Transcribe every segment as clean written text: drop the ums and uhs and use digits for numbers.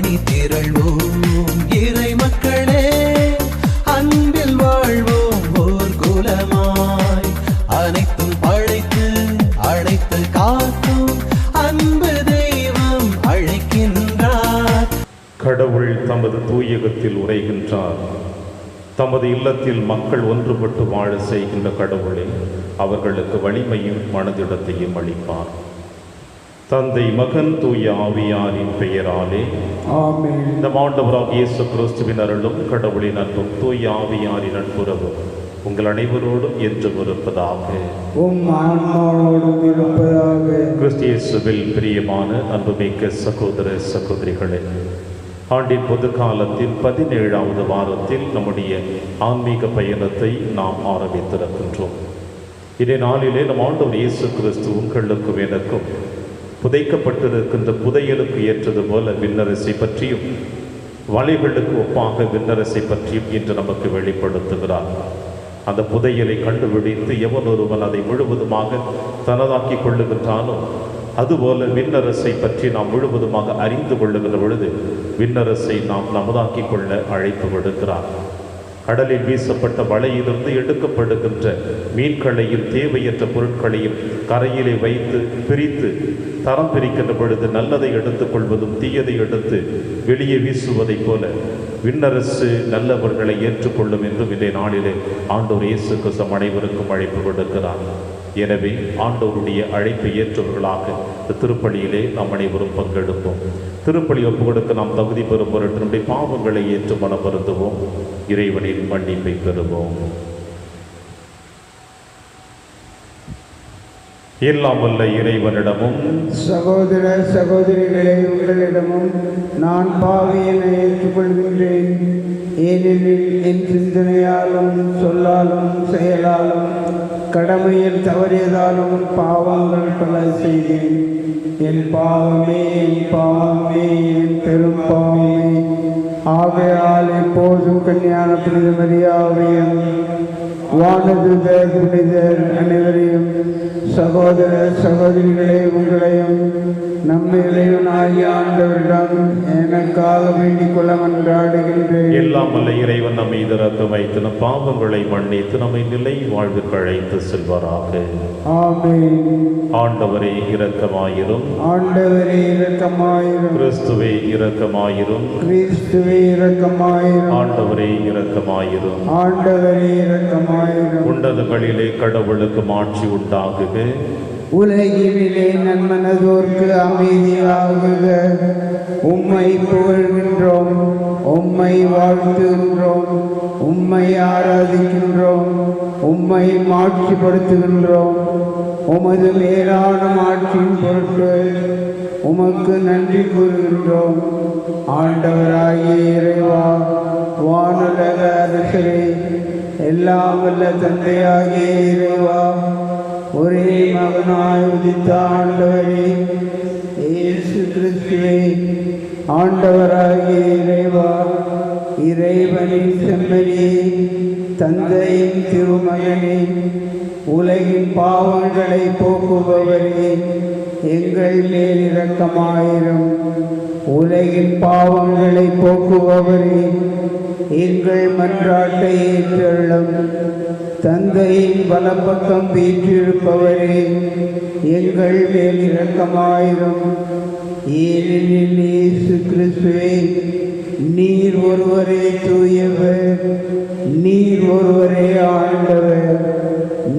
அணி திரள்வோம் இறை மக்களே, அன்பில் வாழ்வோம் ஓர் குலமாய். அனைத்தும் படைத்து அழைத்து காக்கும் அன்பு தெய்வம் அழைக்கின்றார். கடவுள் தமது தூயகத்தில் உரைகின்றார். தமது இல்லத்தில் மக்கள் ஒன்றுபட்டு வாழ செய்கின்ற கடவுளே, அவர்களுக்கு வலிமையும் மனதிடத்தையும் அளிப்பார். தந்தை, மகன், தூய ஆவியாரின் பெயராலே ஆமென். நம் ஆண்டவராகிய இயேசு கிறிஸ்துவின் அருளும் கடவுளின் அன்பும் தூய ஆவியாரின் நட்புறவும் உங்கள் அனைவரோடும் என்றும் இருப்பதாக. உம் ஆன்மாவோடும் இருப்பதாக. கிறிஸ்து இயேசுவில் பிரியமான அன்புமிக்க சகோதர சகோதரிகளே, ஆண்டின் பொது காலத்தின் 17வது வாரத்தில் நம்முடைய ஆன்மீக பயணத்தை நாம் ஆரம்பித்திருக்கின்றோம். இதே நாளிலே நம் ஆண்டவர் இயேசு கிறிஸ்து உங்களுக்கும் எனக்கும் புதைக்கப்பட்டிருக்கின்ற புதையலுக்கு ஏற்றது போல விண்ணரசை பற்றியும் வலைகளுக்கு ஒப்பாக விண்ணரசை பற்றியும் இன்று நமக்கு வெளிப்படுத்துகிறார். அந்த புதையலை கண்டுபிடித்து எவன் ஒருவன் அதை முழுவதுமாக தனதாக்கி கொள்ளுகின்றானோ, அதுபோல விண்ணரசை பற்றி நாம் முழுவதுமாக அறிந்து கொள்ளுகின்ற பொழுது விண்ணரசை நாம் நமதாக்கி கொள்ள அழைப்பு விடுக்கிறார். கடலில் வீசப்பட்ட வலையிலிருந்து எடுக்கப்படுகின்ற மீன்களையும் தேவையற்ற பொருட்களையும் கரையிலே வைத்து பிரித்து தரம் பிரிக்கின்ற பொழுது நல்லதை எடுத்துக்கொள்வதும் தீயதை எடுத்து வெளியே வீசுவதைப் போல விண்ணரசு நல்லவர்களை ஏற்றுக்கொள்ளும் என்றும் இன்றைய நாளிலே ஆண்டவர் இயேசு கிறிஸ்து அனைவருக்கும் அழைப்பு விடுக்கிறார். எனவே ஆண்டவருடைய அழைப்பை ஏற்றவர்களாக இந்த திருப்பலியிலே நாம் அனைவரும் பங்கெடுப்போம். திருப்பலி ஒப்பு கொடுக்க நாம் தகுதி பெறும் பொருட்டு நம்முடைய பாவங்களை ஏற்று மனம் வருந்துவோம். இறைவனின் மன்னிப்பை பெறுவோம். எல்லாம் வல்ல இறைவனிடமும் சகோதர சகோதரிகளே, உங்களிடமும் நான் பாவியனை ஏற்றுக்கொள்கின்றேன். ஏனெனில் என் சிந்தனையாலும் சொல்லாலும் செயலாலும் கடமையில் தவறியதாலும் பாவங்கள் பல செய்தேன். என் பாவமே, என் பாவமே, என் பெரும் பாவமே. ஆகையால் எப்போதும் கன்னியான புனித மரியாவையும் வானதுதர் புனிதர் அனைவரையும் சகோதர சகோதரிகளே உங்களையும் நம்ம இறைவனாகிய ஆண்டவரிடம் எனக்காக வேண்டிக் கொள்ள மன்றாடுகின்றேன். எல்லாம் வல்ல இறைவன் நம்மை இதற்கு வைத்து நம் பாவங்களை மன்னித்து நம்மை நிலை வாழ்வுக்கு அழைத்து செல்வாராக. ஆமென். ஆண்டவரே இரக்கமாயிரும். ஆண்டவரே இரக்கமாயிரும். கிறிஸ்துவே இரக்கமாயிரும். கிறிஸ்துவே இரக்கமாயிரும். ஆண்டவரே இரக்கமாயிரும். ஆண்டவரே இரக்கமாயிரும். உன்னதங்களிலே கடவுளுக்கு மாட்சி உண்டாகுக. உலகினிலே நன்மனதோர்க்கு அமைதியாகுக. உம்மை புகழ்கின்றோம், உம்மை வாழ்த்துகின்றோம், உம்மை ஆராதிக்கின்றோம், உம்மை மாட்சிப்படுத்துகின்றோம். உமது மேலான மாட்சியின் பொருட்டு உமக்கு நன்றி கூறுகின்றோம். ஆண்டவராகிய இறைவா, வானுலக அரசரே, எல்லாம் வல்ல தந்தையாகிய இறைவா, ஒரே மகனாய் உதித்த ஆண்டவரே இயேசு கிறிஸ்துவே, ஆண்டவராகிய இறைவா, இறைவனின் செம்மறியே, தந்தையின் திருமகனே, உலகின் பாவங்களை போக்குபவரே, எங்கள் மேல் இரக்கமாயிரும். உலகின் பாவங்களை போக்குபவரே, எங்கள் மன்றாட்டை ஏற்றருளும். தந்தையின் வலப்பக்கம் வீற்றிருப்பவரே, எங்கள் மேல் இரக்கமாயிரும். ஏனெனில் இயேசு கிறிஸ்துவே, நீர் ஒருவரே தூயவர், நீர் ஒருவரே ஆண்டவர்,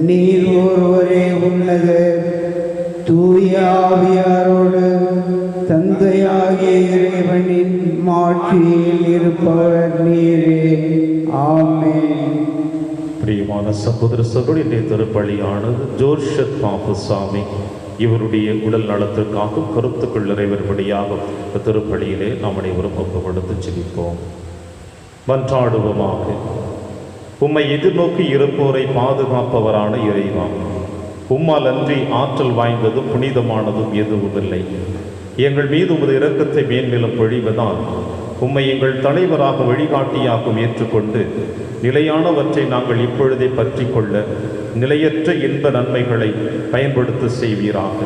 நீர் ஒருவரே உன்னதர். தூய ஆவியாரோடு தந்தையாகிய இறைவனின் மாட்சியில் இருப்பவர் நீரே. ஆமென். பிரியமான சகோதர சகோதரி, திருப்பலியானது ஜோர்ஷத் பாப்புசாமி இவருடைய உடல் நலத்திற்காக கருத்துக்கள் நிறைவேறுபடியாகும் திருப்பலியிலே நாம் அனைவரும் ஒப்புக்கொடுத்து ஜெபிப்போம். மன்றாடுவோமாக. உம்மை எதிர்நோக்கி இருப்போரை பாதுகாப்பவரான இறைவா, உம்மால் அன்றி ஆற்றல் வாய்ந்ததும் புனிதமானதும் எதுவும் இல்லை. எங்கள் மீது உமது இரக்கத்தை மேன்மேலும் பொழிவதால் உம்மை எங்கள் தலைவராக வழிகாட்டியாகவும் ஏற்றுக்கொண்டு நிலையானவற்றை நாங்கள் இப்பொழுதே பற்றி கொள்ள நிலையற்ற இன்ப நன்மைகளை பயன்படுத்த செய்வீராக.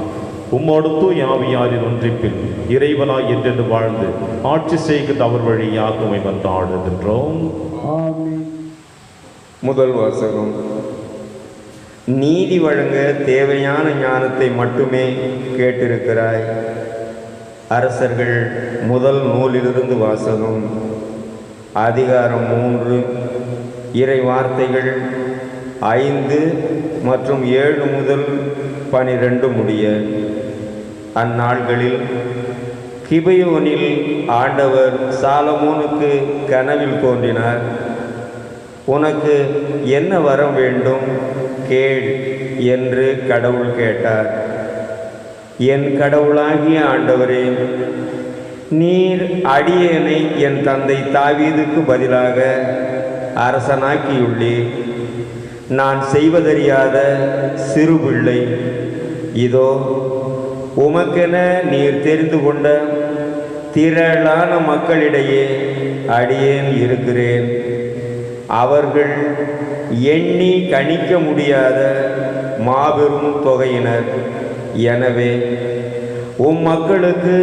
உம்மோடு தூய் ஆவியாரின் ஒன்றிப்பில் இறைவனாய் என்றென்று வாழ்ந்து ஆட்சி செய்கின்ற அவர் வழியாக உம்மை மன்றாடுகின்றோம். ஆமென். முதல் வாசகம். நீதி வழங்க தேவையான ஞானத்தை மட்டுமே கேட்டிருக்கிறாய். அரசர்கள் முதல் நூலிலிருந்து வாசகம். அதிகாரம் 3, இறை வார்த்தைகள் 5 மற்றும் 7 முதல் 12 முடிய. அந்நாள்களில் கிபையோனில் ஆண்டவர் சாலமோனுக்கு கனவில் தோன்றினார். உனக்கு என்ன வரம் வேண்டும் கேள் என்று கடவுள் கேட்டார். என் கடவுளாகிய ஆண்டவரே, நீர் அடியேனை என் தந்தை தாவீதுக்கு பதிலாக அரசனாக்கியுள்ளீர். நான் செய்வதறியாத சிறு பிள்ளை. இதோ உமக்கென நீர் தெரிந்து கொண்ட திரளான மக்களிடையே அடியேன் இருக்கிறேன். அவர்கள் எண்ணி கணிக்க முடியாத மாபெரும் தொகையினர். எனவே மக்களுக்கு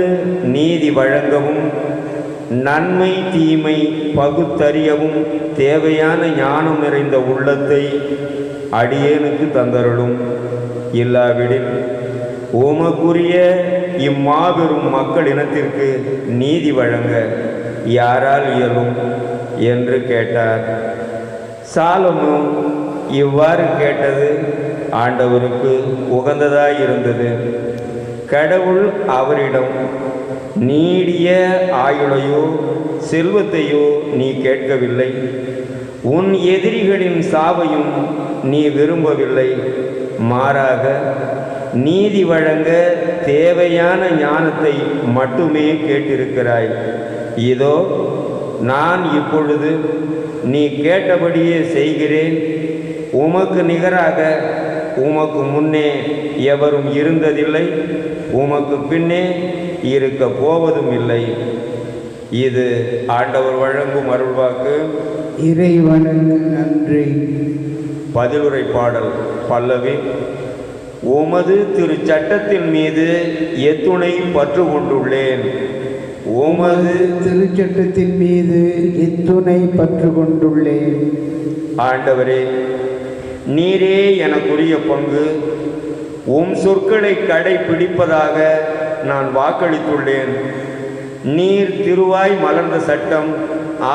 நீதி வழங்கவும் நன்மை தீமை பகுத்தறியவும் தேவையான ஞானம் நிறைந்த உள்ளத்தை அடியேனுக்கு தந்தருளும். இல்லாவிடில் உமக்குரிய இம்மாபெரும் மக்கள் இனத்திற்கு நீதி வழங்க யாரால் இயலும் என்று கேட்டார். சாலமோன் இவ்வாறு கேட்டது ஆண்டவருக்கு உகந்ததாயிருந்தது. கடவுள் அவரிடம், நீடிய ஆயுளையோ செல்வத்தையோ நீ கேட்கவில்லை, உன் எதிரிகளின் சாவையும் நீ விரும்பவில்லை. மாறாக நீதி வழங்க தேவையான ஞானத்தை மட்டுமே கேட்டிருக்கிறாய். இதோ நான் இப்பொழுது நீ கேட்டபடியே செய்கிறேன். உமக்கு நிகராக உமக்கு முன்னே எவரும் இருந்ததில்லை, உமக்கு பின்னே இருக்க போவதும் இல்லை. இது ஆண்டவர் வழங்கும் அருள்வாக்கு. இறைவனுக்கு நன்றி. பதிலுரை பாடல். பல்லவி. உமது திரு சட்டத்தின் மீது எத்துணை பற்று கொண்டுள்ளேன். உமது திருச்சட்டத்தின் மீது எத்துணை பற்று கொண்டுள்ளேன். ஆண்டவரே, நீரே எனக்குரிய பங்கு. சொற்களை கடைபிடிப்பதாக நான் வாக்களித்துள்ளேன். நீர் திருவாய் மலர்ந்த சட்டம்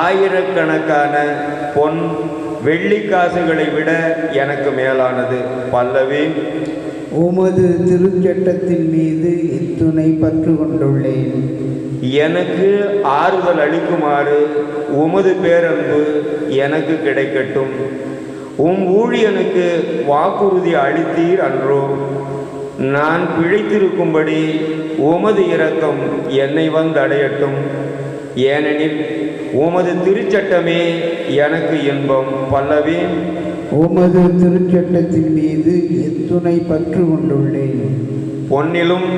ஆயிரக்கணக்கான பொன் வெள்ளி காசுகளை விட எனக்கு மேலானது. பல்லவி. உமது திருச்சட்டத்தின் மீது எத்துணை பற்று கொண்டுள்ளேன். எனக்கு ஆறுதல் அளிக்குமாறு உமது பேரன்பு எனக்கு கிடைக்கட்டும். ஊழியனுக்கு வாக்குறுதி அளித்தீர் அன்றோ? நான் பிழைத்திருக்கும்படி உமது இரக்கம் என்னை வந்து அடையட்டும். ஏனெனில் உமது திருச்சட்டமே எனக்கு இன்பம். பல்லவி. உமது திருச்சட்டத்தின் மீது எத்துணை பற்று கொண்டுள்ளேன். பொன்னிலும்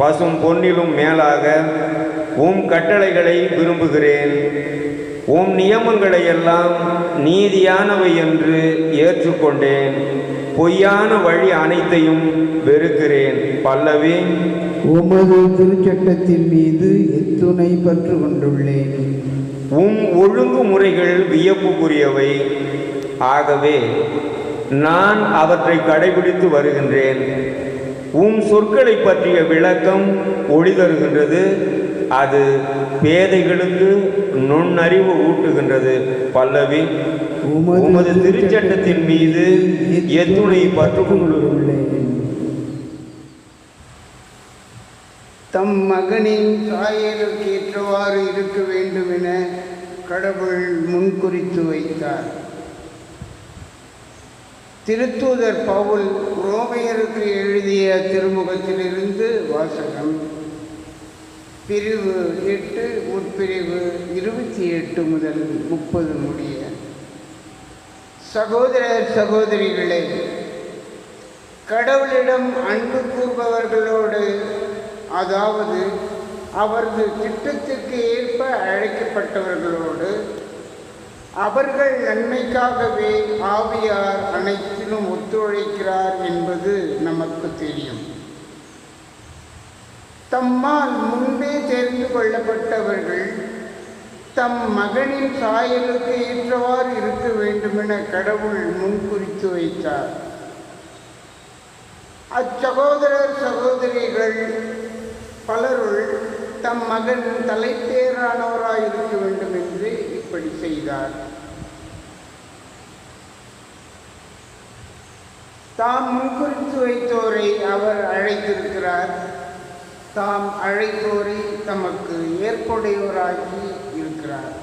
பசும் பொன்னிலும் மேலாக கட்டளைகளை விரும்புகிறேன். நியமங்களை எல்லாம் நீதியானவை என்று ஏற்றுக்கொண்டேன். பொய்யான வழி அனைத்தையும் வெறுக்கிறேன். பல்லவி. உமது திருச்சட்டத்தின் மீது எத்துணை பற்று கொண்டுள்ளேன். ஒழுங்குமுறைகள் வியப்புக்குரியவை. ஆகவே நான் அவற்றை கடைபிடித்து வருகின்றேன். சொற்களை பற்றிய விளக்கம் ஒளி தருகின்றது. அது பேதைகளுக்கு நுண்ணறிவு ஊட்டுகின்றது. பல்லவி. உமது திருச்சட்டத்தின் மீது எத்துணை பற்று கொண்டுள்ளேன். தம் மகனின் சாயலுக்கு ஏற்றவாறு இருக்க வேண்டும் என கடவுள் முன்குறித்து வைத்தார். திருத்தூதர் பவுல் ரோமையருக்கு எழுதிய திருமுகத்திலிருந்து வாசகம். பிரிவு 8 உட்பிரிவு 28 முதல் 30 முடிய. சகோதரர் சகோதரிகளே, கடவுளிடம் அன்பு கூறுபவர்களோடு, அதாவது அவரது திட்டத்திற்கு ஏற்ப அழைக்கப்பட்டவர்களோடு, அவர்கள் நன்மைக்காகவே ஆவியார் அனைத்திலும் ஒத்துழைக்கிறார் என்பது நமக்கு தெரியும். தம்மால் முன்பே தெரிந்து கொள்ளப்பட்டவர்கள் தம் மகனின் சாயலுக்கு ஏற்றவாறு இருக்க வேண்டுமென கடவுள் முன்குறித்து வைத்தார். அச்சகோதரர் சகோதரிகள் பலருள் தம் மகன் தலைப்பேரானவராயிருக்க வேண்டும் என்று இப்படி செய்தார். தாம் முன்குறித்து வைத்தோரை அவர் அழைத்திருக்கிறார். தாம் அழைத்தோரை தமக்கு ஏற்புடையோராகி இருக்கிறார்.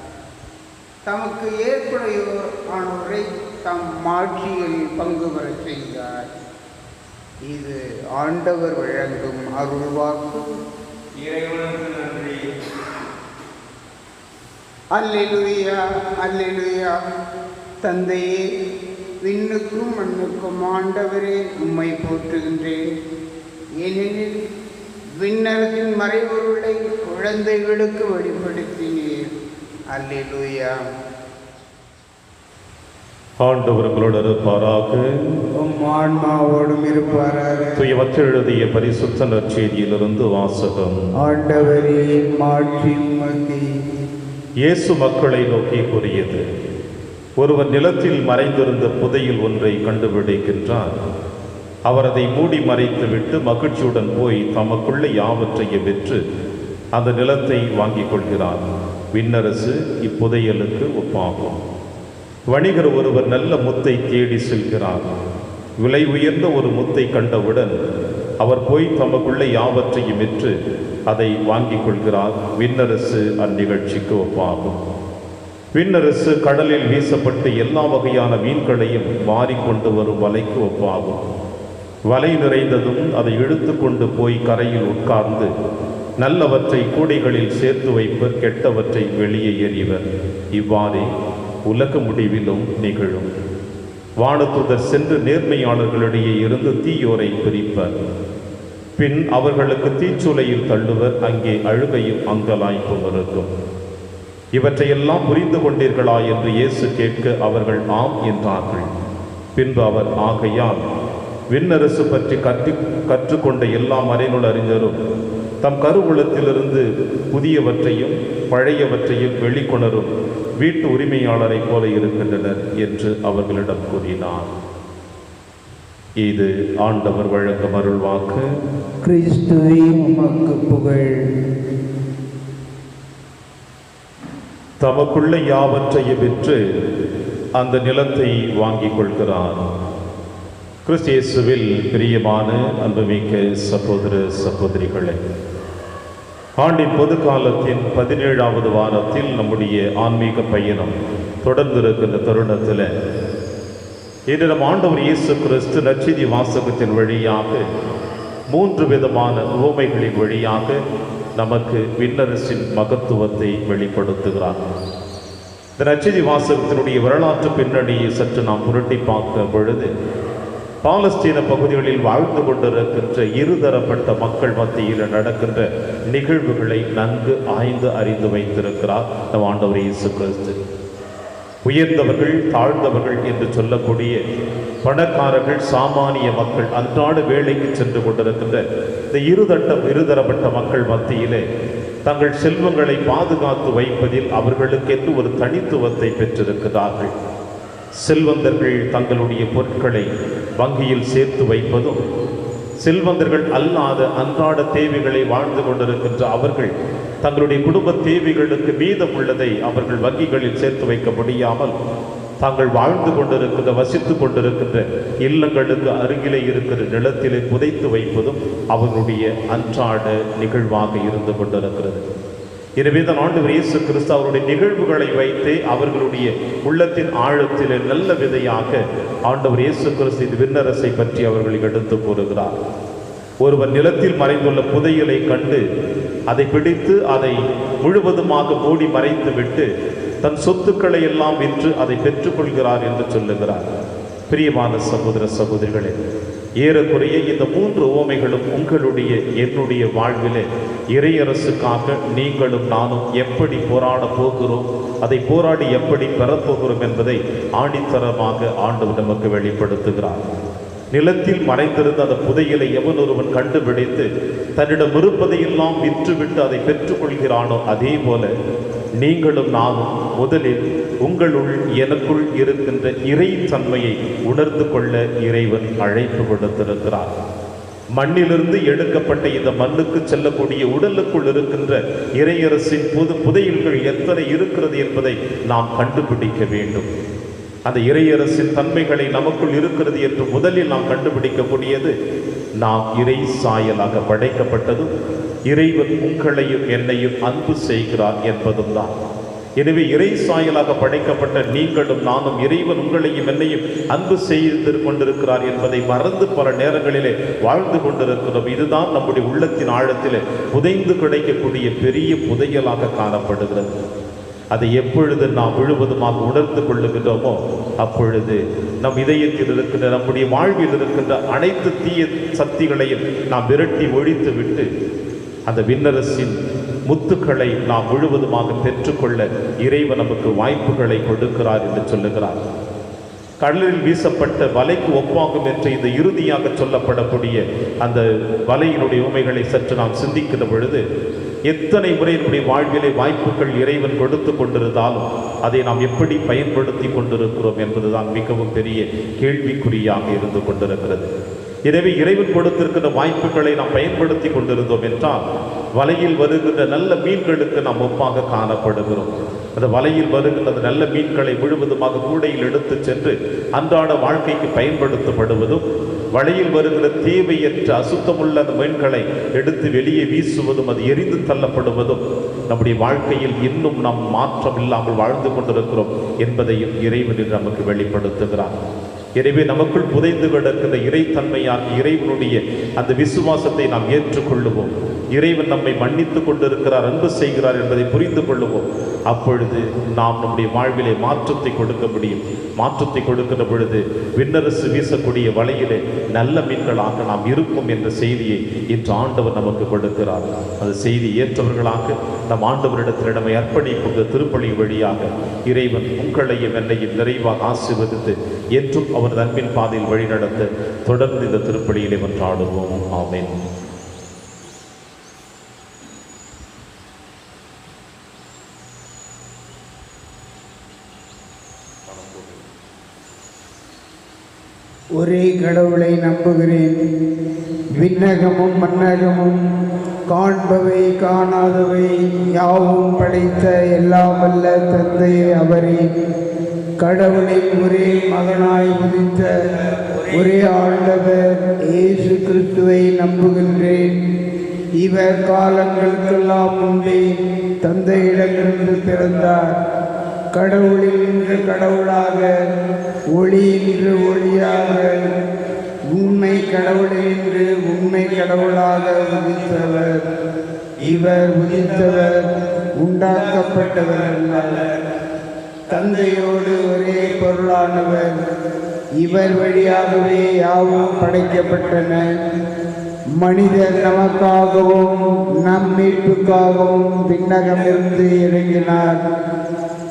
தமக்கு ஏற்புடையோர் ஆனோரை தம் மாட்சியில் பங்கு பெற செய்தார். இது ஆண்டவர் வழங்கும் அருள்வாக்கு. இறைவனுக்கு நன்றி. அல்லேலூயா, அல்லேலூயா. தந்தையே, விண்ணுக்கும் மண்ணுக்கும் ஆண்டவரே, உம்மை போற்றுகின்றேன். ஏனெனில் விண்ணரசின் மறைபொருளை குழந்தைகளுக்கு வெளிப்படுத்தினீர். அல்லேலூயா. ஆண்டவர் உங்களோடு இருப்பாராக. உம் ஆன்மாவோடும் இருப்பாராக. தூயவற்றை எழுதிய பரிசுத்த நற்செய்தியிலிருந்து வாசகம். ஆண்டவரே, மாட்சி உமக்கே. இயேசு மக்களை நோக்கி கூறியது: ஒருவர் நிலத்தில் மறைந்திருந்த புதையல் ஒன்றை கண்டுபிடிக்கின்றார். அவர் அதை மூடி மறைத்துவிட்டு மகிழ்ச்சியுடன் போய் தமக்குள்ள யாவற்றையும் விற்று அந்த நிலத்தை வாங்கிக் கொள்கிறார். விண்ணரசு இப்புதையலுக்கு ஒப்பாகும். வணிகர் ஒருவர் நல்ல முத்தை தேடி செல்கிறார். விலை உயர்ந்த ஒரு முத்தை கண்டவுடன் அவர் போய் தமக்குள்ள யாவற்றையும் விற்று அதை வாங்கிக் கொள்கிறார். விண்ணரசு அந்நிகழ்ச்சிக்கு ஒப்பாகும். விண்ணரசு கடலில் வீசப்பட்டு எல்லா வகையான மீன்களையும் மாறிக்கொண்டு வரும் வலைக்கு ஒப்பாகும். வலை நிறைந்ததும் அதை இழுத்து கொண்டு போய் கரையில் உட்கார்ந்து நல்லவற்றை கூடைகளில் சேர்த்து வைப்பர், கெட்டவற்றை வெளியே எறிவர். இவ்வாறே உலக முடிவிலும் நிகழும். வானதூதர் சென்று நேர்மையாளர்களிடையே இருந்து தீயோரை பிரிப்பர். பின் அவர்களுக்கு தீச்சுளையில் தள்ளுவர். அங்கே அழுகையும் அங்கலாய்ப்பும் இருக்கும். இவற்றையெல்லாம் புரிந்து கொண்டீர்களா என்று இயேசு கேட்க அவர்கள் ஆம் என்றார்கள். பின்பு அவர், ஆகையால் விண்ணரசு பற்றி கற்றுக்கொண்ட எல்லா மறைநூல் அறிஞரும் தம் கருவூலத்திலிருந்து புதியவற்றையும் பழையவற்றையும் வெளிக்கொணரும் வீட்டு உரிமையாளரை போல இருக்கின்றனர் என்று அவர்களிடம் கூறினார். இது ஆண்டவர் வழங்கும் அருள்வாக்கு. கிறிஸ்துவே, உமக்கு புகழ். தமக்குள்ள யாவற்றையும் விற்று அந்த நிலத்தை வாங்கிக் கொள்கிறார். கிறிஸ்து இயேசுவில் பிரியமான அன்புமிக்க சகோதர சகோதரிகளே, ஆண்டின் பொது காலத்தின் 17வது வாரத்தில் நம்முடைய ஆன்மீக பயணம் தொடர்ந்திருக்கின்ற தருணத்தில் இன்று நம் ஆண்டவர் இயேசு கிறிஸ்து நற்செய்தி வாசகத்தின் வழியாக 3 விதமான உவமைகளின் வழியாக நமக்கு விண்ணரசின் மகத்துவத்தை வெளிப்படுத்துகிறார். இந்த நற்செய்தி வாசகத்தினுடைய வரலாற்று பின்னணியை சற்று நாம் புரட்டி பார்க்க பொழுது, பாலஸ்தீன பகுதிகளில் வாழ்ந்து கொண்டிருக்கின்ற இருதரப்பட்ட மக்கள் மத்தியில் நடக்கின்ற நிகழ்வுகளை நன்கு ஆய்ந்து அறிந்து வைத்திருக்கிறார் நம் ஆண்டவர் இயேசு கிறிஸ்து. உயர்ந்தவர்கள், தாழ்ந்தவர்கள் என்று சொல்லக்கூடிய பணக்காரர்கள், சாமானிய மக்கள், அன்றாட வேலைக்கு சென்று கொண்டிருக்கின்ற இந்த இருதரப்பட்ட மக்கள் மத்தியிலே தங்கள் செல்வங்களை பாதுகாத்து வைப்பதில் அவர்களுக்கென்று ஒரு தனித்துவத்தை பெற்றிருக்கிறார்கள். செல்வந்தர்கள் தங்களுடைய பொருட்களை வங்கியில் சேர்த்து வைப்பதும், செல்வந்தர்கள் அல்லாத அன்றாட தேவைகளை வாழ்ந்து கொண்டிருக்கின்ற அவர்கள் தங்களுடைய குடும்ப தேவைகளுக்கு மீதம் உள்ளதை அவர்கள் வங்கிகளில் சேர்த்து வைக்க முடியாமல் தாங்கள் வாழ்ந்து கொண்டிருக்கின்ற, வசித்து கொண்டிருக்கின்ற இல்லங்களுக்கு அருகிலே இருக்கிற நிலத்திலே புதைத்து வைப்பதும் அவர்களுடைய அன்றாட நிகழ்வாக இருந்து கொண்டிருக்கிறது. எனவே தான் ஆண்டவர் இயேசு கிறிஸ்து அவருடைய நிகழ்வுகளை வைத்தே அவர்களுடைய உள்ளத்தின் ஆழத்திலே நல்ல விதையாக ஆண்டவர் இயேசு கிறிஸ்து இந்த விண்ணரசை பற்றி அவர்கள் எடுத்து கூறுகிறார். ஒருவர் நிலத்தில் மறைந்துள்ள புதையலை கண்டு அதை பிடித்து அதை முழுவதுமாக மூடி மறைத்து விட்டு தன் சொத்துக்களை எல்லாம் விற்று அதை பெற்றுக்கொள்கிறார் என்று சொல்லுகிறார். பிரியமான சகோதர சகோதரிகளே, ஏறக்குறைய இந்த 3 உவமைகளும் உங்களுடைய என்னுடைய வாழ்விலே இறையரசுக்காக நீங்களும் நானும் எப்படி போராட போகிறோம், அதை போராடி எப்படி பெறப்போகிறோம் என்பதை ஆணித்தரமாக ஆண்டவர் நமக்கு வெளிப்படுத்துகிறார். நிலத்தில் மறைந்திருந்த அந்த புதையலை எவன் ஒருவன் கண்டுபிடித்து தன்னிடம் இருப்பதையெல்லாம் விற்றுவிட்டு அதை பெற்றுக்கொள்கிறானோ அதே போல நீங்களும் நானும் முதலில் உங்களுள் எனக்குள் இருக்கின்ற இறை தன்மையை உணர்ந்து கொள்ள இறைவன் அழைப்பு கொடுத்திருக்கிறார். மண்ணிலிருந்து எடுக்கப்பட்ட இந்த மண்ணுக்கு செல்லக்கூடிய உடலுக்குள் இருக்கின்ற இறையரசின் புதையல்கள் எத்தனை இருக்கிறது என்பதை நாம் கண்டுபிடிக்க வேண்டும். அந்த இறையரசின் தன்மைகளை நமக்குள் இருக்கிறது என்று முதலில் நாம் கண்டுபிடிக்கக்கூடியது நாம் இறை சாயலாக படைக்கப்பட்டதும் இறைவன் உங்களையும் என்னையும் அன்பு செய்கிறார் என்பதும் தான். எனவே இறை சாயலாக படைக்கப்பட்ட நீங்களும் நானும் இறைவன் உங்களையும் என்னையும் அன்பு செய்து கொண்டிருக்கிறார் என்பதை மறந்து பல நேரங்களிலே வாழ்ந்து கொண்டிருக்கிறோம். இதுதான் நம்முடைய உள்ளத்தின் ஆழத்திலே புதைந்து கிடைக்கக்கூடிய பெரிய புதையலாக காணப்படுகிறது. அதை எப்பொழுது நாம் முழுவதுமாக உணர்ந்து கொள்ளுகின்றோமோ அப்பொழுது நம் இதயத்தில் இருக்கின்ற நம்முடைய வாழ்வில் இருக்கின்ற அனைத்து தீய சக்திகளையும் நாம் விரட்டி ஒழித்து விட்டு அந்த விண்ணரசின் முத்துக்களை நாம் முழுவதுமாக பெற்றுக்கொள்ள இறைவன் நமக்கு வாய்ப்புகளை கொடுக்கிறார் என்று சொல்லுகிறார். கடலில் வீசப்பட்ட வலைக்கு ஒப்பாகும் என்று இந்த இறுதியாக சொல்லப்படக்கூடிய அந்த வலையினுடைய உண்மைகளை சற்று நாம் சிந்திக்கிற பொழுது எத்தனை முறை நம்முடைய வாழ்விலே வாய்ப்புகள் இறைவன் கொடுத்து கொண்டிருந்தாலும் அதை நாம் எப்படி பயன்படுத்தி கொண்டிருக்கிறோம் என்பதுதான் மிகவும் பெரிய கேள்விக்குறியாக இருந்து கொண்டிருக்கிறது. எனவே இறைவன் கொடுத்திருக்கிற வாய்ப்புகளை நாம் பயன்படுத்தி கொண்டிருந்தோம் என்றால் வலையில் வருகின்ற நல்ல மீன்களுக்கு நாம் ஒப்பாக காணப்படுகிறோம். அந்த வலையில் வருகின்ற அந்த நல்ல மீன்களை முழுவதுமாக கூடையில் எடுத்து சென்று அன்றாட வாழ்க்கைக்கு பயன்படுத்தப்படுவதும் வலையில் வருகிற தேவையற்ற அசுத்தமுள்ள அந்த மீன்களை எடுத்து வெளியே வீசுவதும் அது எரிந்து தள்ளப்படுவதும் நம்முடைய வாழ்க்கையில் இன்னும் நாம் மாற்றம் இல்லாமல் வாழ்ந்து கொண்டிருக்கிறோம் என்பதையும் இறைவனில் நமக்கு வெளிப்படுத்துகிறார். எனவே நமக்குள் புதைந்து கிடக்கின்ற இறைத்தன்மையாக இறைவனுடைய அந்த விசுவாசத்தை நாம் ஏற்றுக்கொள்ளுவோம். இறைவன் நம்மை மன்னித்து கொண்டிருக்கிறார், அன்பு செய்கிறார் என்பதை புரிந்து கொள்ளுவோம். அப்பொழுது நாம் நம்முடைய வாழ்விலே மாற்றத்தை கொடுக்க முடியும். மாற்றத்தை கொடுக்கின்ற பொழுது விண்ணரசு வீசக்கூடிய வலையிலே நல்ல மீன்களாக நாம் இருப்போம் என்ற செய்தியை இன்று ஆண்டவர் நமக்கு கொடுக்கிறார். அந்த செய்தி ஏற்றவர்களாக நம் ஆண்டவரிடத்தில் நம்மை அர்ப்பணிக்கும் திருப்பலி வழியாக இறைவன் உங்களையும் என்னையும் நிறைவாக ஆசீர்வதித்து என்றும் அவரது அன்பின் பாதையில் வழிநடத்த தொடர்ந்து இந்த திருப்பலியிலே மன்றாடுவோம். ஆமென். ஒரே கடவுளை நம்புகிறேன். விண்ணகமும் மண்ணகமும் காண்பவை காணாதவை யாவும் படைத்த எல்லாம் வல்ல தந்தை அவரே, கடவுளின் ஒரே மகனாய் உதித்த ஒரே ஆண்டவர் இயேசு கிறிஸ்துவை நம்புகின்றேன். இவர் காலங்களுக்கெல்லாம் முன்பே தந்தையிடமிருந்து பிறந்தார். கடவுளில் இன்று கடவுளாக, ஒளி இன்று ஒளியாக, உண்மை கடவுளில் இன்று உண்மை கடவுளாக உதித்தவர். இவர் உதித்தவர், உண்டாக்கப்பட்டவர் அல்ல. தந்தையோடு ஒரே பொருளானவர். இவர் வழியாகவே யாவும் படைக்கப்பட்டன. மனிதர் நமக்காகவும் நம் மீட்புக்காகவும் விண்ணகமிருந்து இறங்கினார்.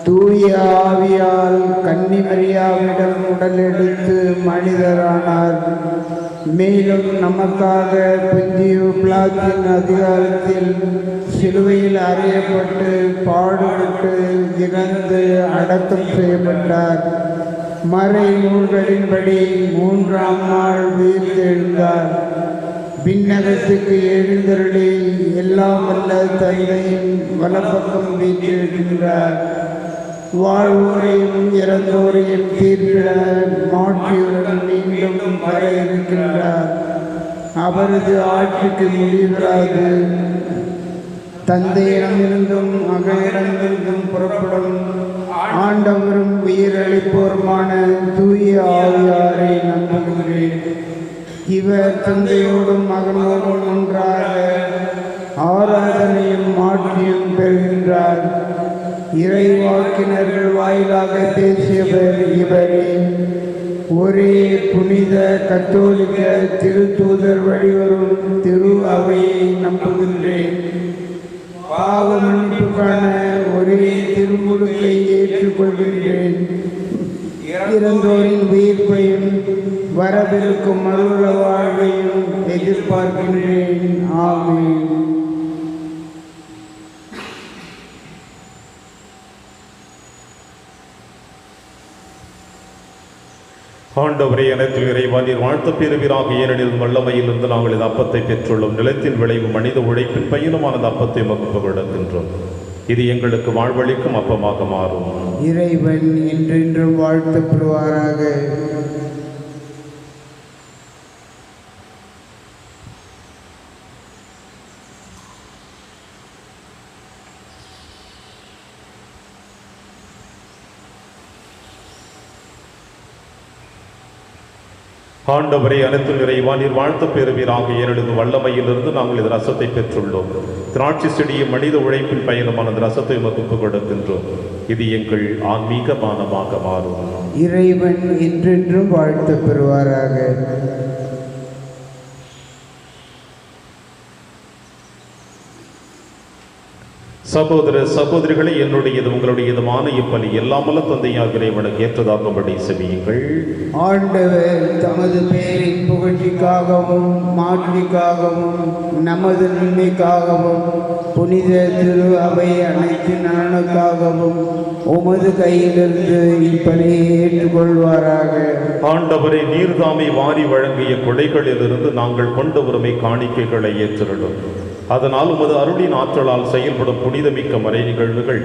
தூய ஆவியால் கன்னி மரியாவிடம் உடல் எடுத்து மனிதரானார். மேலும் நமக்காக பொந்தியு பிலாத்தின் அதிகாரத்தில் சிலுவையில் அறையப்பட்டு பாடுபட்டு இறந்து அடக்கம் செய்யப்பட்டார். மறை நூல்களின்படி 3ஆம் நாள் உயிர்த்தெழுந்தார். விண்ணகத்துக்கு எழுந்தருளி எல்லாம் வல்ல தந்தையின் வலப்பக்கம் வீற்றிருக்கின்றார். வாழ்வோரையும் இறந்தோரையும் தீர்ப்பிட மாற்றியுடன் மீண்டும் வர இருக்கின்றார். அவரது ஆட்சிக்கு முடிவராது. தந்தையிடமிருந்தும் மகனிடமிருந்தும் புறப்படும் ஆண்டவரும் உயிரளிப்போருமான தூய ஆவியாரை நம்புகிறேன். இவர் தந்தையோடும் மகனோடும் ஒன்றாக ஆராதனையும் மாற்றியும் பெறுகின்றார். இறைவாக்கினர்கள் வாயிலாக பேசியவர் இவரே. ஒரே புனித கத்தோலிக்க திருத்தூதர் வழிவரும் திரு அவையை நம்புகின்றேன். பாவ மன்னிப்புக்கான ஒரே திருமுழுக்கை ஏற்றுக்கொள்கின்றேன். இறந்தோரின் உயிர்ப்பையும் வரவிருக்கும் மறுவுல வாழ்வையும் எதிர்பார்க்கின்றேன். ஆமென். ஆண்டவரே, அனைத்து இறைவா, நீர் வாழ்த்து பெறுவீராக. ஏனெனில் வல்லமையிலிருந்து நாங்கள் இந்த அப்பத்தை பெற்றுள்ளோம். நிலத்தின் விளைவு மனித உழைப்பின் பயனுமானது அப்பத்தை உமக்கு கொடுக்கின்றோம். இது எங்களுக்கு வாழ்வளிக்கும் அப்பமாக மாறும். இறைவன் என்றென்றும் வாழ்த்தப்படுவாராக. ஆண்டவரே, அனைத்து இறைவா, நீர் வாழ்த்து பெறுவீராக. ஏனெனில் வல்லமையிலிருந்து நாங்கள் இந்த ரசத்தை பெற்றுள்ளோம். திராட்சை செடியும் மனித உழைப்பின் பயனுமான அந்த ரசத்தை உமக்கு கொடுக்கின்றோம். இது எங்கள் ஆன்மீக பானமாக மாறும். இறைவன் என்றென்றும் வாழ்த்தப் பெறுவாராக. சகோதர சகோதரிகளை, என்னுடையது உங்களுடையதுமான இப்பலி எல்லாமல்ல தந்தையாக இறைவனுக்கு ஏற்றதாகும்படி செவியுங்கள். ஆண்டவர் தமது பெயரின் புகழ்ச்சிக்காகவும் மாட்சிக்காகவும் நமது நன்மைக்காகவும் புனித திரு அவை அனைத்து நலனுக்காகவும் உமது கையிலிருந்து இப்பலியை ஏற்றுக்கொள்வாராக. ஆண்டவரை, நீர்தாமை வாரி வழங்கிய கொடைகளிலிருந்து நாங்கள் கொண்டு வருமை காணிக்கைகளை ஏற்றிடும். அதனால் உமது அருளின் ஆற்றலால் செயல்படும் புனிதமிக்க மறை நிகழ்வுகள்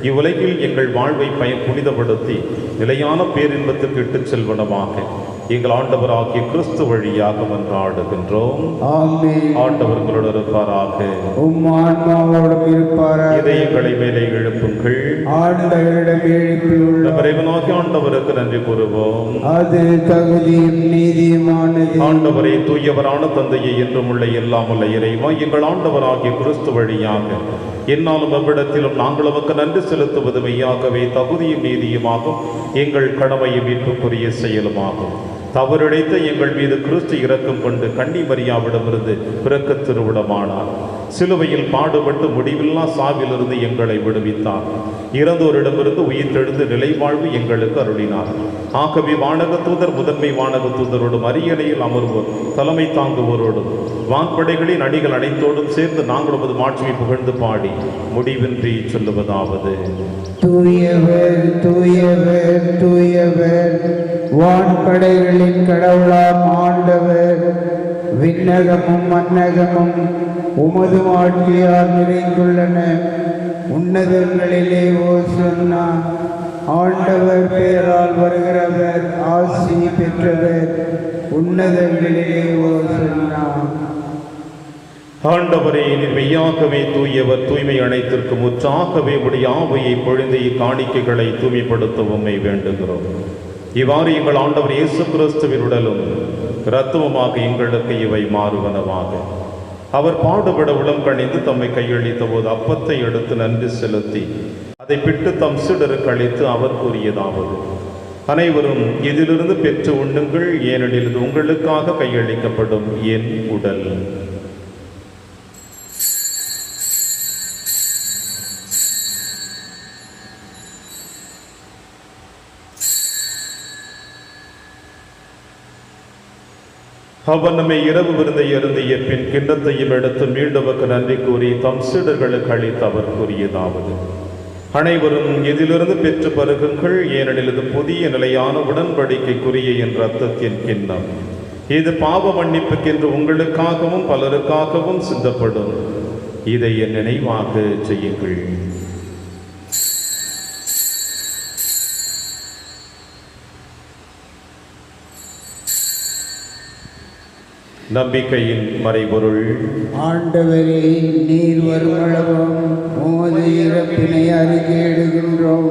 இவ்வுலகில் எங்கள் வாழ்வை புனிதப்படுத்தி நிலையான பேரின்பத்துக்கு இட்டுச் செல்வனமாக எங்கள் ஆண்டவராகிய கிறிஸ்து வழியாக மன்றாடுகின்றோம். ஆண்டவர் உங்களோடு இருப்பாராக. இதயங்களை மேலே எழுப்புங்கள். இறைவனாகிய ஆண்டவருக்கு நன்றி கூறுவோம். அது தகுதியும் நீதியுமானது. ஆண்டவரே, தூயவரான தந்தையை என்றும் உள்ள எல்லாம் உள்ள இறைவா, எங்கள் ஆண்டவராகிய கிறிஸ்து வழியாக என்னாலும் அவ்விடத்திலும் நாங்கள் உமக்கு நன்றி செலுத்துவது மெய்யாகவே தகுதியும் நீதியுமாகும், எங்கள் கடமையும் மீட்புக்குரிய செயலுமாகும். தவறிழைத்த எங்கள் மீது கிறிஸ்து இரக்கம் கொண்டு கன்னி மரியாவிடமிருந்து பிறக்க திருவிடமானார். சிலுவையில் பாடுபட்டு முடிவில்லா சாவிலிருந்து எங்களை விடுவித்தார். இறந்தோரிடமிருந்து உயிர்த்தெழுந்து நிலைவாழ்வு எங்களுக்கு அருளினார். ஆகவே வானக தூதர் முதன்மை வானக தூதரோடும் அரியணையில் அமர்வோர் தலைமை தாங்குவோரோடும் வான்படைகளின் அணிகள் அனைத்தோடும் சேர்ந்து நாங்கள் உமது மாட்சியை புகழ்ந்து பாடி முடிவின்றி சொல்லுவதாவது: தூயவர் தூயவர் தூயவர், வான்படைகளின் கடவுளாம் ஆண்டவர். விண்ணகமும் மன்னகமும் உமது ஆட்சியால் நிறைந்துள்ளன. உன்னதங்களிலே ஓசன்னா. ஆண்டவர் பெயரால் வருகிறவர் ஆசி பெற்றவர். உன்னதங்களிலே ஓசன்னா. ஆண்டவரே, நீர் மெய்யாகவே தூயவர், தூய்மை அனைத்திற்கும் முற்றாகவே உடைய ஆவையை பொழிந்து இக்காணிக்கைகளை தூய்மைப்படுத்த உம்மை வேண்டுகிறோம். இவ்வாறு எங்கள் ஆண்டவர் இயேசு கிறிஸ்துவின் உடலும் இரத்தமுமாக எங்களுக்கு இவை மாறுவனவாக. அவர் பாடுபட உளம் கணிந்து தம்மை கையளித்த போது அப்பத்தை எடுத்து நன்றி செலுத்தி அதை பிட்டு தம் சீடருக்கு அளித்து அவர் கூறியதாவது: அனைவரும் இதிலிருந்து பெற்று உண்ணுங்கள், ஏனெனில் இது உங்களுக்காக கையளிக்கப்படும் என் உடல். அவர் நம்மை இரவு விருந்தை அருந்திய பின் கிண்ணத்தையும் எடுத்து மீண்டுமக்கு நன்றி கூறி தம் சீடர்களுக்கு அளித்து அவர் கூறியதாவது: அனைவரும் இதிலிருந்து பெற்று பருகுங்கள், ஏனெனில் இது புதிய நிலையான உடன்படிக்கைக்குரிய என் இரத்தத்தின் கிண்ணம். இது பாவ மன்னிப்புக்கென்று உங்களுக்காகவும் பலருக்காகவும் சிந்தப்படும். இதை என் நினைவாக செய்யுங்கள். நம்பிக்கையின் மறைபொருள். ஆண்டவரே, நீர் வருமளவும் உமது இறப்பினை அறிக்கையிடுகின்றோம்,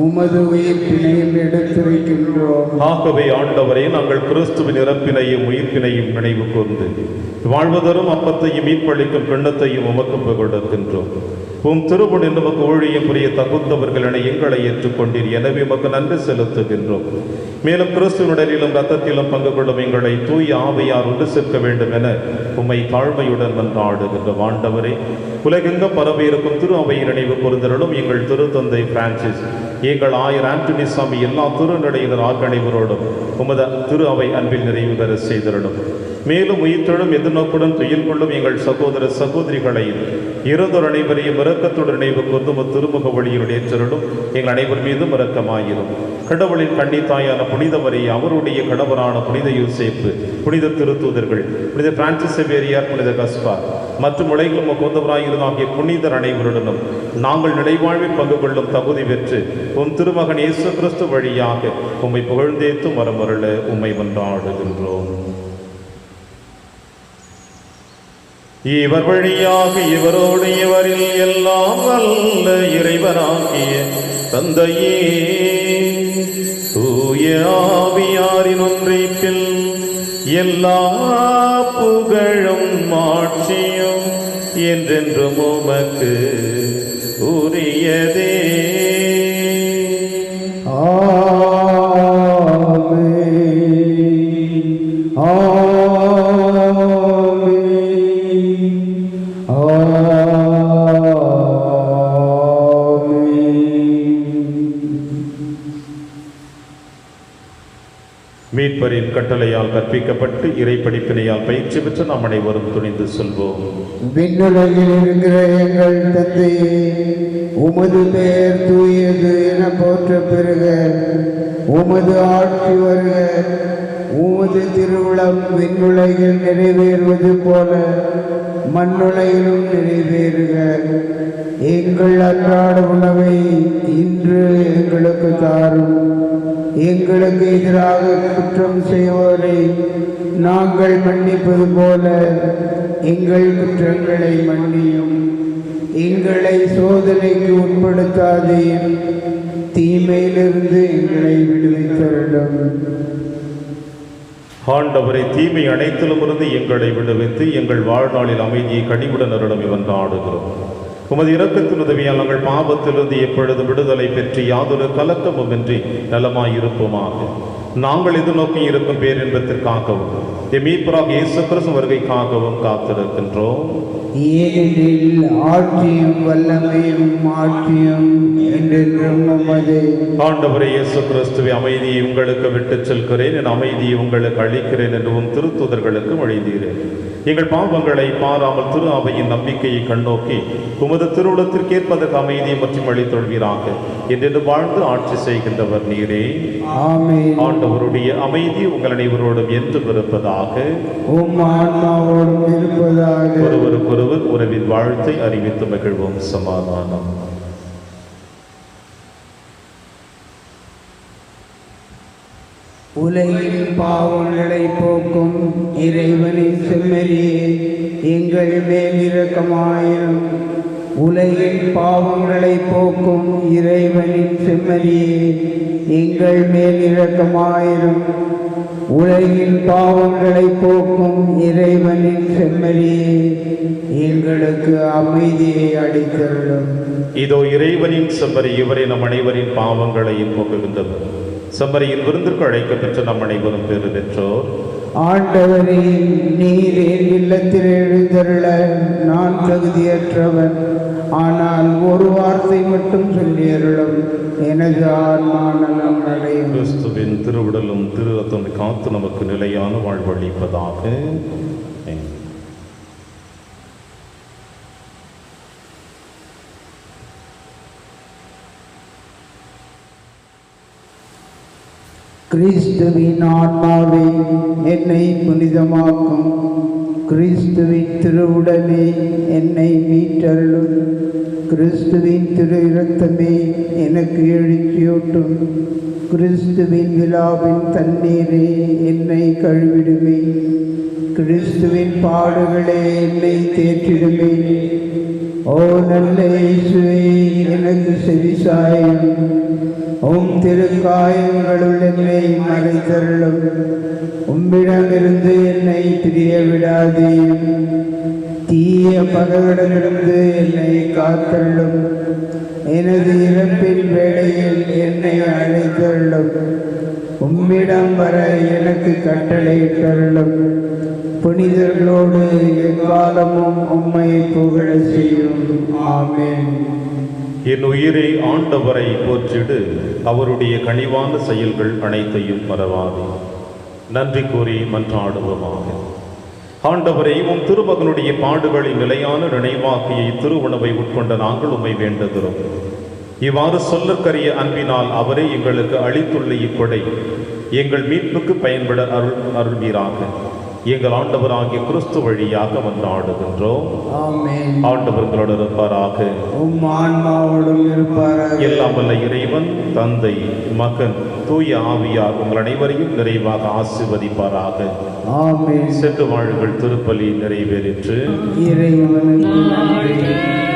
உமது உயிர்ப்பினையும் எடுத்துரைக்கின்றோம். ஆகவே ஆண்டவரே, நாங்கள் கிறிஸ்துவின் இறப்பினையும் உயிர்ப்பினையும் நினைவு கூர்ந்து வாழ்வதரும் அப்பத்தையும் மீட்பளிக்கும் கிண்ணத்தையும் உமக்கு கொடுக்கின்றோம். உம் திருமுன் நமக்கு ஊழியம் புரிய தகுந்தவர்கள் என எங்களை ஏற்றுக்கொண்டீர். எனவே உமக்கு நன்றி செலுத்துகின்றோம். மேலும் கிறிஸ்துவனிலும் இரத்தத்திலும் பங்கு கொள்ளும் எங்களை தூய ஆவியார் ஒன்று சேர்க்க வேண்டும் என உம்மை தாழ்மையுடன் மன்றாடுகின்ற ஆண்டவரே, உலகெங்கும் பரவி இருக்கும் திரு அவையின் நினைவு கூர்ந்தருளும். எங்கள் திருத்தந்தை பிரான்சிஸ், எங்கள் ஆயர் ஆண்டனி சாமி, எல்லா திருநிலையினர் அனைவரோடும் உமது திரு அவை அன்பில் நிறைவு பெற செய்தருளும். மேலும் உயிர்த்தெழும் எதிர்நோக்குடன் துயில் கொள்ளும் எங்கள் சகோதர சகோதரிகளையும் இறந்தோர் அனைவரையும் இரக்கத்துடன் நினைவு கூர்ந்து திருமுக வழியில் ஏற்றருளும். எங்கள் அனைவர் மீதும் இரக்கமாயிரும். கடவுளின் கன்னித்தாயான புனித மரியே, அவருடைய கணவரான புனித யோசேப்பு, புனித திருத்தூதர்கள், புனித பிரான்சிஸ் சேவியர், புனித கஸ்பார் மற்றும் உலகிலும் கொந்தவராயிருந்தாகிய புனிதர் அனைவருடனும் நாங்கள் நிலைவாழ்வில் பங்கு கொள்ளும் தகுதி பெற்று உம் திருமகன் இயேசு கிறிஸ்து வழியாக உம்மை புகழ்ந்தேத்து மரமருள உம்மை மன்றாடுகின்றோம். இவர் வழியாக இவரோடு இவரில் எல்லாம் வல்ல இறைவனாகிய தந்தையே, தூய ஆவியாரின் ஒன்றிப்பில் எல்லா புகழும் மாட்சியும் என்றென்றும் உமக்கு உரியதே. மீட்பரின் கட்டளையால் கற்பிக்கப்பட்டு இறை படிப்பினையால் பயிற்சி பெற்று நாம் அனைவரும் துணிந்து சொல்வோம். விண்ணுலகில் இருக்கிற எங்கள் தந்தையே, உமது பெயர் தூயது என போற்ற பெறுக. உமது ஆட்சி வருக. உமது திருவுளம் விண்ணுலகில் நிறைவேறுவது போல மண்ணுலகிலும் நிறைவேறுக. எங்கள் அன்றாட உணவை இன்று எங்களுக்கு தாரும். எங்களுக்கு எதிராக குற்றம் செய்வோரை நாங்கள் மன்னிப்பது போல எங்கள் குற்றங்களை மன்னியும். எங்களை சோதனைக்கு உட்படுத்தாதேயும், தீமையிலிருந்து எங்களை விடுவித்தருளும். ஆண்டவரை, தீமை அனைத்திலும் இருந்து எங்களை விடுவித்து எங்கள் வாழ்நாளில் அமைதியை கனிவுடன் அருளும் இவன் ஆடுகிறோம். உமது இரக்கத்தின் உதவியால் நாங்கள் பாவத்திலிருந்து எப்பொழுது விடுதலை பெற்று யாதொரு கலக்கமும் இன்றி நலமாயிருப்போமாக. நாங்கள் எதிர்நோக்கி இருக்கும் பேரின்பத்திற்காகவும் மீட்பராக இயேசு கிறிஸ்து வருகைக்காகவும் காத்திருக்கின்றோம். ஏனெனில் ஆட்சியும் வல்லமையும் மாட்சியும் என்றென்றும் உமதே. ஆண்டவரே இயேசு கிறிஸ்துவை, அமைதியை உங்களுக்கு விட்டுச் செல்கிறேன், என் அமைதியை உங்களுக்கு அளிக்கிறேன் என்றும் திருத்தூதர்களுக்கு வழிந்தீரேன். எங்கள் பாவங்களை பாராமல் திரு அவையின் நம்பிக்கையை கண்ணோக்கி உமது திருவுளத்திற்கேற்பதற்கு அமைதியை மற்றும் அளித்தொள்வீராக. என்று வாழ்ந்து ஆட்சி செய்கின்றவர் நீரே. ஆமென். ஆண்டவருடைய அமைதி உங்கள் அனைவரோடும் என்றும் இருப்பதாக. உம் ஆன்மாவோடும் இருப்பதாக. ஒருவருக்கொருவர் உறவின் வாழ்த்தை அறிவித்து மகிழ்வோம். சமாதானம். உலகின் பாவங்களை போக்கும் இறைவனின் செம்மறியே, எங்கள் மேல் இரக்கமாயிரும். உலகின் பாவங்களை போக்கும் இறைவனின் செம்மறியே, எங்கள் மேல் இரக்கமாயிரும். உலகின் பாவங்களை போக்கும் இறைவனின் செம்மறியே, எங்களுக்கு அமைதியை அளித்தருளும். இதோ இறைவனின் செம்மறி, இவரை நம் அனைவரின் பாவங்களையும் போக்குகின்றவர். செம்மறியின் விருந்திற்கு அழைக்கப்பெற்ற நம் அனைவரும் பேறு பெற்றோர். ஆண்டவரே, நீர் என் இல்லத்தில் எழுந்தருள நான் தகுதியற்றவன். ஆனால் ஒரு வார்த்தை மட்டும் சொல்லியருளும், எனது ஆன்மா நலம் அடையும். கிறிஸ்துவின் திருவுடலும் திரு ரத்தம் காத்து நமக்கு நிலையான வாழ்வளிப்பதாக. கிறிஸ்துவின் ஆன்மாவே என்னை புனிதமாக்கும். கிறிஸ்துவின் திருவுடலே என்னை மீட்டருளும். கிறிஸ்துவின் திரு இரத்தமே எனக்கு எழுச்சியூட்டும். கிறிஸ்துவின் விழாவின் தண்ணீரே என்னை கழுவிடுமே. கிறிஸ்துவின் பாடுகளே என்னை தேற்றிடுமே. ஓ நல்ல இயேசுவே, எனக்கு செவிசாயும். உம் திருக்காயங்களுள் என்னை மறைத்தருளும். உம்மிடமிருந்து என்னை பிரிய விடாதேயும். தீய தீய பகைகளிலிருந்து என்னை காத்தள்ளும். எனது இறப்பின் வேளையில் என்னை அழைத்தள்ளும். உம்மிடம் வர எனக்கு கட்டளையிட்டள்ளும். புனிதர்களோடு எக்காலமும் உம்மை புகழ செய்யும். ஆமென். என் உயிரை ஆண்டவரை போற்றிடு, அவருடைய கனிவான செயல்கள் அனைத்தையும் மறவாதே. நன்றி கூறி மன்றாடுவோமாக. ஆண்டவரை உம் திருமகனுடைய பாடுகளின் நிலையான நினைவாகிய இத்திருவுணவை உட்கொண்ட நாங்கள் உம்மை வேண்டுகிறோம். இவ்வாறு சொல்லற்கரிய அன்பினால் அவரே எங்களுக்கு அளித்துள்ள இக்கொடை எங்கள் மீட்புக்கு பயன்பட அருள்வீராக. எங்கள் ஆண்டவராகிய கிறிஸ்து வழியாக மன்றாடுகின்றோம். ஆமென். ஆண்டவர்களோடு இருப்பாராக. உம் ஆன்மாவோடும் இருப்பாராக. எல்லாம் வல்ல இறைவன் தந்தை, மகன், தூய ஆவியார் உங்கள் அனைவரையும் நிறைவாக ஆசீர்வதிப்பாராக. ஆமென். சென்று வாழுங்கள். திருப்பலி நிறைவேறிற்று. இறைவனுக்கு நன்றி.